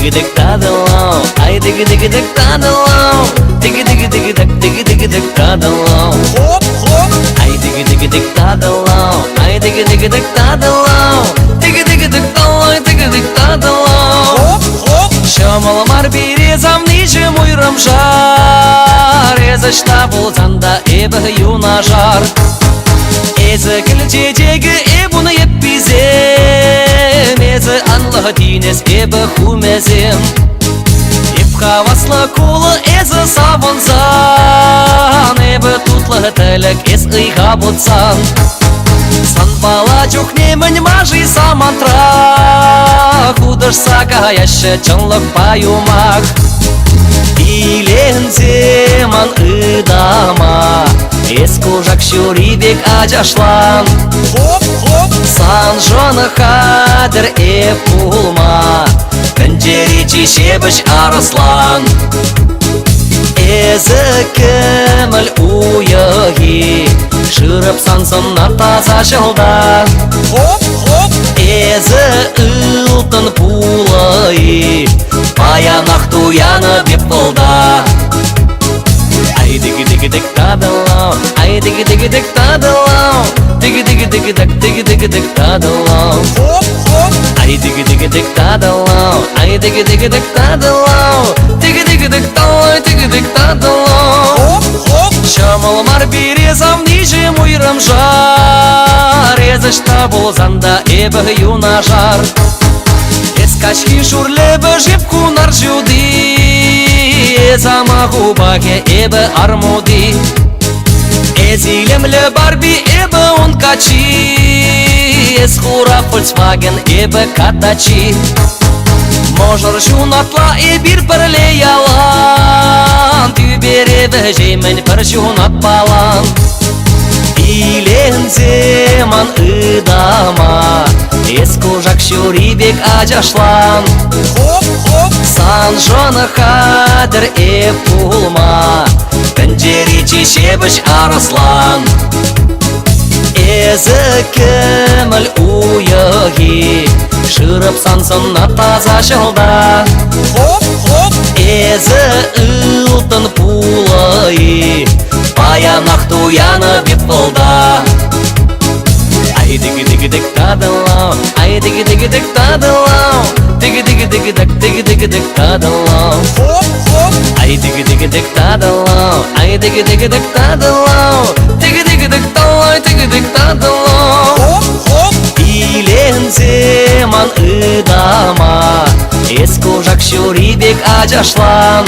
digi dig tadalong, ay digi dig tadalong, digi dig dig tadalong. Хоп, хоп, Ay digi dig tadalong, ay digi dig tadalong, digi dig tadalong. хоп, хоп. Шамалмар березам ничем уйрам жар, Езышта болсанда эбі юна жар. Езі кілчедегі эбуны еппизем, Езі анлығы тинес эбі хумезем. Еп хаваслы кулы езі савынсан, Эбі тутлы тілік ез ыйға бұтсан. Сан бала чухнемін мажи самантра, Худышса каяшы чынлық паюмақ. Иленземан ыдама, Эс кужак шурибек ажашлан. Хоп, хоп, Сан жоны қадір эп пулма, Кіндері чешебіш арыслан. Эзі кіміл уйығы, Шырып сансына таза жылда. хоп, хоп. Эзі ұлтын пулайы, Баянақ туяны беп болда. Ай диги dig tadalong, ay digi dig tadalong, digi dig tadalong. Хоп, хоп, Ay digi dig tadalong, ay digi dig tadalong, digi dig tadalong. хоп, хоп. Шамалмар березам нижем уйрам жар, Езышта болсанда эбі юна жар. Ескачки шурлебі жеп кунар жуди, Езама губаке эбі армуди. Эзилемлі барби эбі он качи, Эсхура Volkswagen эбі катачи. Можыр жунатла эбір бірле ялан, Тюберебі жеймін бір жунат балан. Иленземан ыдама, Эс кужак шурибек ажашлан. Хоп, хоп, Сан жоны қадір эп пулма, Кіндері чешебіш арыслан. Эзі кіміл уйығы, Шырып сансына таза жылда. хоп, хоп. Эзі ұлтын пулайы, Баянақ туяны беп болда. Ay digi dig tadalong, ay digi dig tadalong, digi dig tadalong. Хоп, хоп, Ay digi dig tadalong, ay digi dig tadalong, digi dig tadalong. хоп, хоп. Иленземан ыдама, Эс кужак шурибек ажашлан.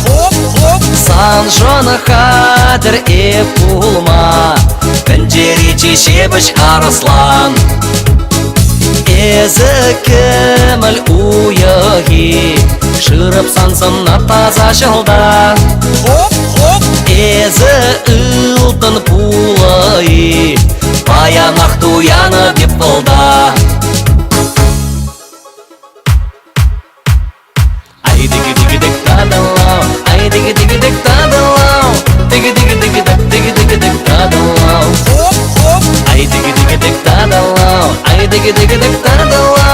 Хоп, хоп, Сан жоны қадір эп пулма, Кіндері чешебіш арыслан. Эзі кіміл уйығы, Шырып сансына таза жылда. хоп, хоп. Эзі ұлтын пулайы, Баянақ туяны беп болда. Ay digi dig tadalong, ay digi dig tadalong, digi dig tadalong. Хоп, хоп, Ay digi dig tadalong, ay digi dig tadalong,